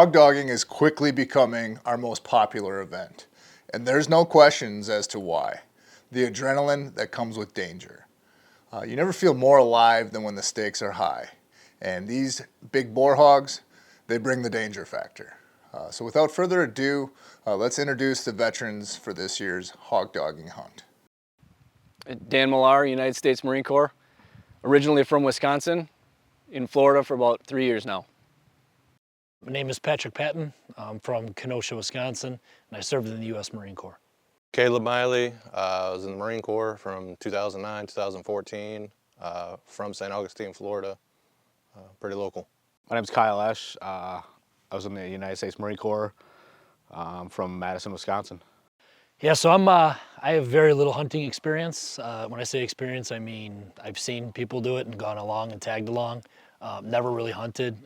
Hog dogging is quickly becoming our most popular event, and there's no questions as to why. The adrenaline that comes with danger. You never feel more alive than when the stakes are high, and these big boar hogs, they bring the danger factor. So without further ado, let's introduce the veterans for this year's hog dogging hunt. Dan Millar, United States Marine Corps, originally from Wisconsin, in Florida for about 3 years now. My name is Patrick Patton. I'm from Kenosha, Wisconsin, and I served in the U.S. Marine Corps. Caleb Miley, I was in the Marine Corps from 2009 2014, from St. Augustine, Florida, pretty local. My name is Kyle Esch. I was in the United States Marine Corps from Madison, Wisconsin. Yeah, so I have very little hunting experience. When I say experience, I mean I've seen people do it and gone along and tagged along. Never really hunted.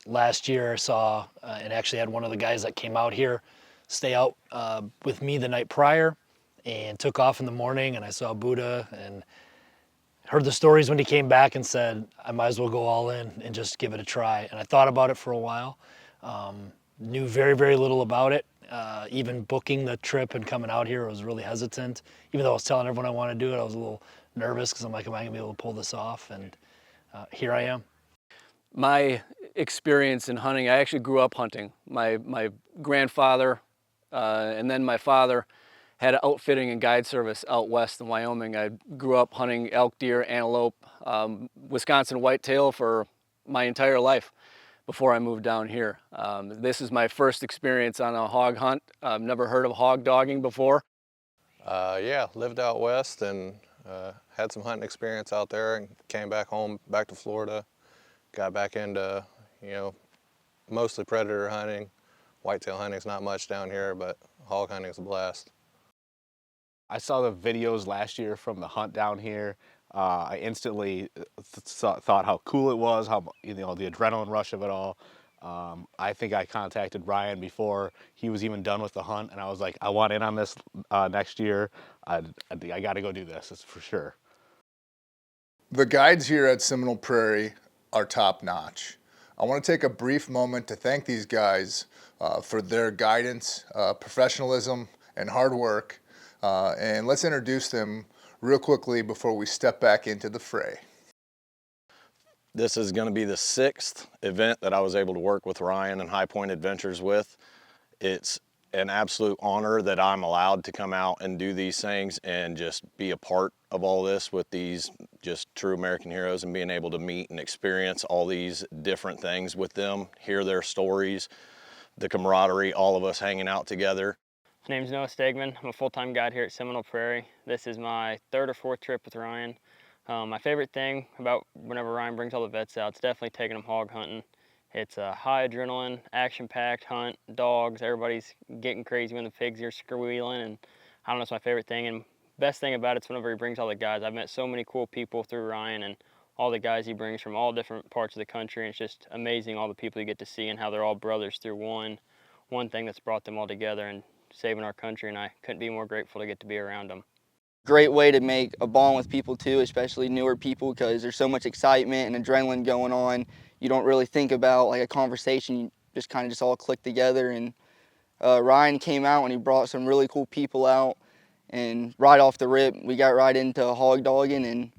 Last year I saw and actually had one of the guys that came out here stay out with me the night prior and took off in the morning, and I saw Buddha and heard the stories when he came back and said, I might as well go all in and just give it a try. And I thought about it for a while. Knew very, very little about it. Even booking the trip and coming out here, I was really hesitant. Even though I was telling everyone I wanted to do it, I was a little nervous because I'm like, am I gonna be able to pull this off? And here I am. My experience in hunting, I actually grew up hunting. My grandfather and then my father had an outfitting and guide service out west in Wyoming. I grew up hunting elk, deer, antelope, Wisconsin whitetail for my entire life before I moved down here. This is my first experience on a hog hunt. I've never heard of hog dogging before. Yeah, lived out west and had some hunting experience out there and came back home, back to Florida. Got back into, mostly predator hunting. Whitetail hunting's not much down here, but hog hunting's a blast. I saw the videos last year from the hunt down here. I instantly thought how cool it was, how the adrenaline rush of it all. I think I contacted Ryan before he was even done with the hunt, and I was like, I want in on this next year. I got to go do this, it's for sure. The guides here at Seminole Prairie are top-notch. I want to take a brief moment to thank these guys for their guidance, professionalism, and hard work. And let's introduce them real quickly before we step back into the fray. This is going to be the 6th event that I was able to work with Ryan and High Point Adventures with. It's an absolute honor that I'm allowed to come out and do these things and just be a part of all this with these just true American heroes, and being able to meet and experience all these different things with them, hear their stories, the camaraderie, all of us hanging out together. My name's Noah Stegman. I'm a full-time guide here at Seminole Prairie. This is my 3rd or 4th trip with Ryan. My favorite thing about whenever Ryan brings all the vets out, it's definitely taking them hog hunting. It's a high adrenaline, action-packed hunt, dogs, everybody's getting crazy when the pigs are squealing, and I don't know, it's my favorite thing. And best thing about it's whenever he brings all the guys. I've met so many cool people through Ryan and all the guys he brings from all different parts of the country, and it's just amazing all the people you get to see and how they're all brothers through one thing that's brought them all together and saving our country, and I couldn't be more grateful to get to be around them. Great way to make a bond with people too, especially newer people, because there's so much excitement and adrenaline going on. You don't really think about like a conversation, you just kind of just all click together. And Ryan came out and he brought some really cool people out, and right off the rip we got right into hog dogging and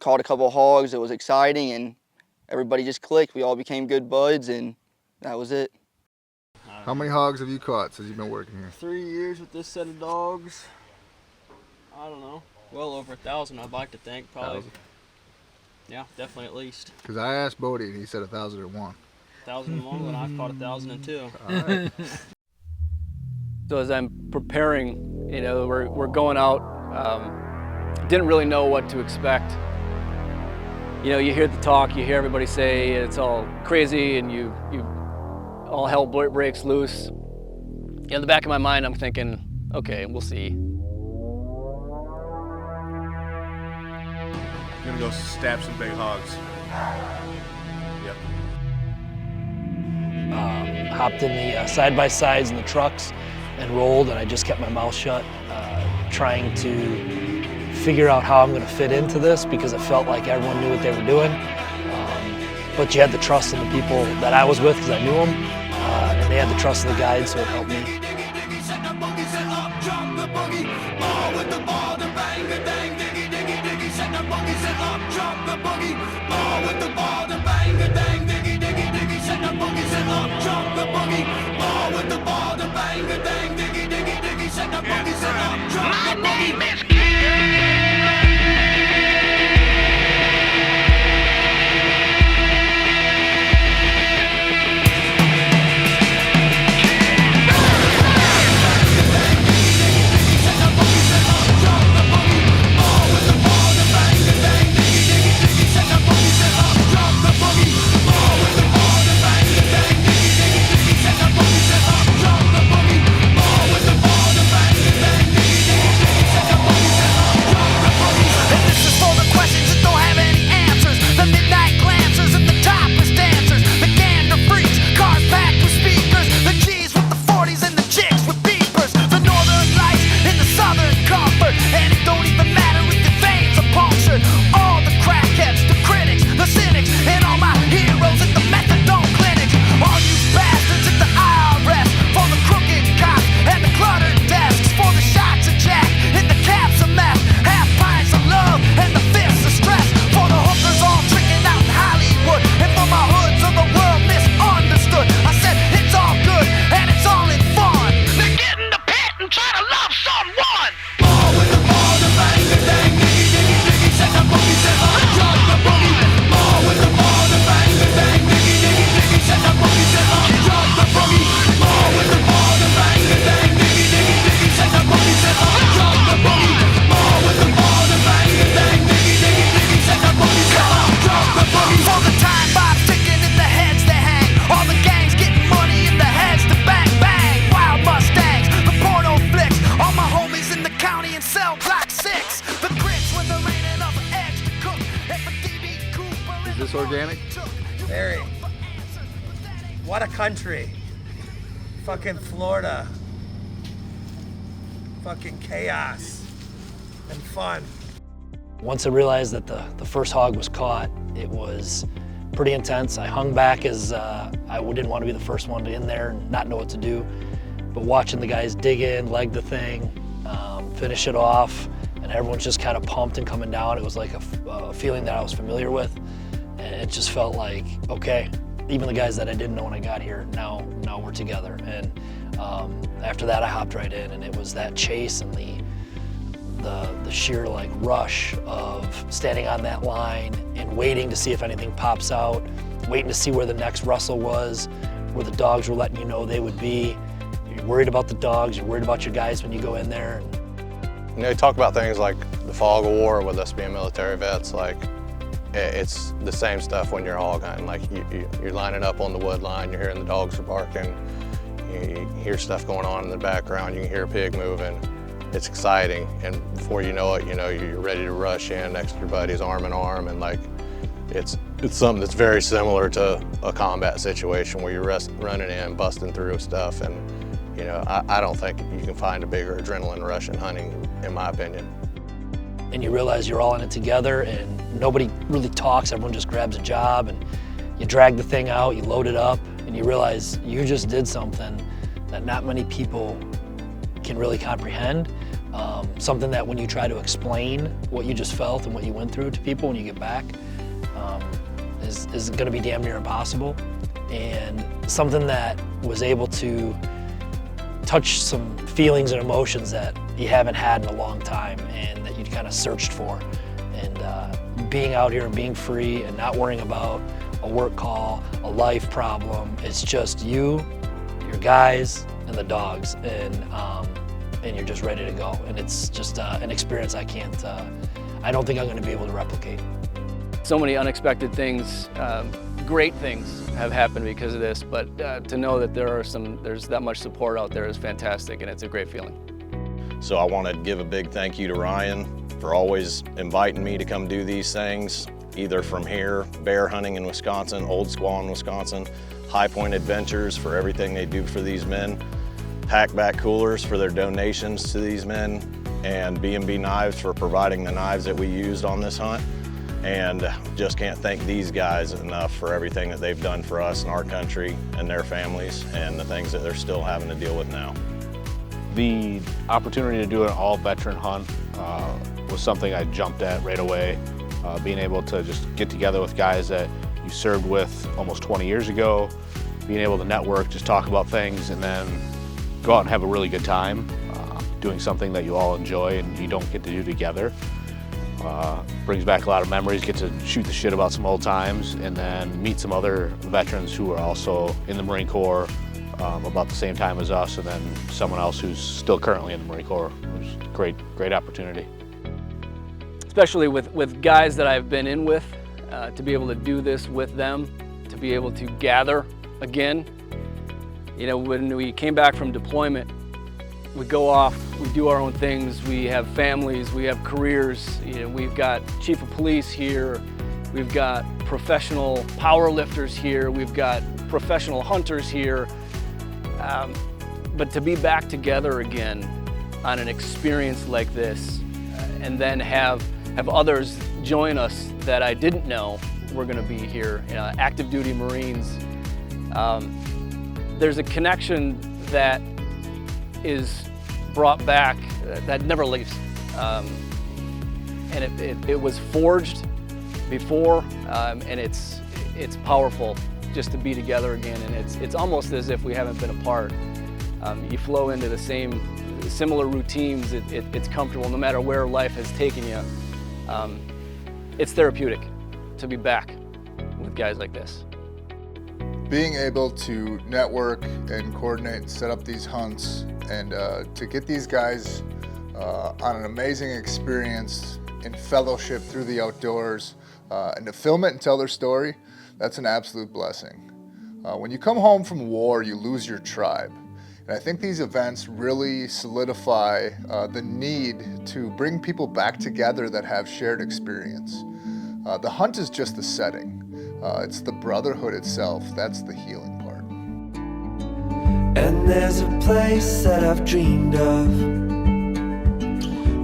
caught a couple of hogs. It was exciting and everybody just clicked. We all became good buds, and that was it. How many hogs have you caught since you've been working here? 3 years with this set of dogs. I don't know, well over 1,000 I'd like to think, probably. 1,000? Yeah, definitely at least. Because I asked Bodie and he said 1,001. 1,001, but I've caught 1,002. All right. So as I'm preparing, we're going out, didn't really know what to expect. You hear the talk, you hear everybody say it's all crazy and you all hell breaks loose. In the back of my mind, I'm thinking, okay, we'll see. I'm gonna go stab some big hogs. Yep. Hopped in the side-by-sides in the trucks and rolled, and I just kept my mouth shut, trying to figure out how I'm gonna fit into this, because it felt like everyone knew what they were doing. but you had the trust in the people that I was with because I knew them, and they had the trust of the guides, so it helped me. My name is Is this organic? Prairie. What a country. Fucking Florida. Fucking chaos and fun. Once I realized that the first hog was caught, it was pretty intense. I hung back as I didn't want to be the first one in there and not know what to do. But watching the guys dig in, leg the thing, finish it off, and everyone's just kind of pumped and coming down, it was like a feeling that I was familiar with. And it just felt like, okay, even the guys that I didn't know when I got here, now we're together. And after that, I hopped right in, and it was that chase and the sheer like rush of standing on that line and waiting to see if anything pops out, waiting to see where the next rustle was, where the dogs were letting you know they would be. You're worried about the dogs, you're worried about your guys when you go in there. You know, you talk about things like the fog of war with us being military vets, like it's the same stuff when you're hog hunting. Like you're lining up on the wood line, you're hearing the dogs are barking, you hear stuff going on in the background, you can hear a pig moving. It's exciting, and before you know it, you're ready to rush in next to your buddies arm in arm, and like it's something that's very similar to a combat situation where you're running in, busting through stuff, and I don't think you can find a bigger adrenaline rush in hunting, in my opinion. And you realize you're all in it together, and nobody really talks, everyone just grabs a job, and you drag the thing out, you load it up, and you realize you just did something that not many people can really comprehend. Something that when you try to explain what you just felt and what you went through to people when you get back is gonna be damn near impossible. And something that was able to touch some feelings and emotions that you haven't had in a long time and that you kind of searched for. And being out here and being free and not worrying about a work call, a life problem, it's just you, your guys, and the dogs, and you're just ready to go. And it's just an experience I don't think I'm gonna be able to replicate. So many unexpected things, great things have happened because of this, but to know that there's that much support out there is fantastic, and it's a great feeling. So I want to give a big thank you to Ryan for always inviting me to come do these things, either from here, bear hunting in Wisconsin, Old Squaw in Wisconsin, High Point Adventures for everything they do for these men, Hackback Coolers for their donations to these men, and B&B Knives for providing the knives that we used on this hunt. and just can't thank these guys enough for everything that they've done for us and our country and their families and the things that they're still having to deal with now. The opportunity to do an all-veteran hunt was something I jumped at right away. Being able to just get together with guys that you served with almost 20 years ago, being able to network, just talk about things, and then go out and have a really good time doing something that you all enjoy and you don't get to do together. Brings back a lot of memories, get to shoot the shit about some old times, and then meet some other veterans who are also in the Marine Corps about the same time as us, and then someone else who's still currently in the Marine Corps. It was a great opportunity. Especially with guys that I've been in with, to be able to do this with them, to be able to gather again. You know, when we came back from deployment, we go off, we do our own things, we have families, we have careers. You know, we've got chief of police here, we've got professional power lifters here, we've got professional hunters here. But to be back together again on an experience like this, and then have others join us that I didn't know were gonna be here, you know, active duty Marines. There's a connection that is brought back that never leaves. And it was forged before, and it's powerful just to be together again, and it's almost as if we haven't been apart. You flow into the similar routines, it's comfortable no matter where life has taken you. It's therapeutic to be back with guys like this. Being able to network and coordinate and set up these hunts and to get these guys on an amazing experience in fellowship through the outdoors and to film it and tell their story, that's an absolute blessing. When you come home from war, you lose your tribe. And I think these events really solidify the need to bring people back together that have shared experience. The hunt is just the setting. It's the brotherhood itself, that's the healing part. And there's a place that I've dreamed of,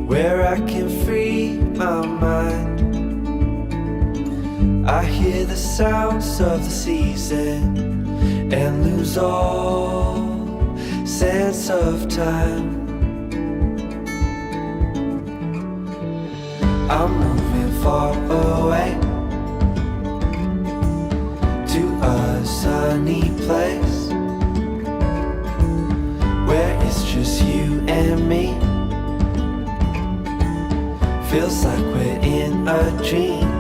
where I can free my mind. I hear the sounds of the season and lose all sense of time. I'm moving far away to a sunny place where it's just you and me. Feels like we're in a dream.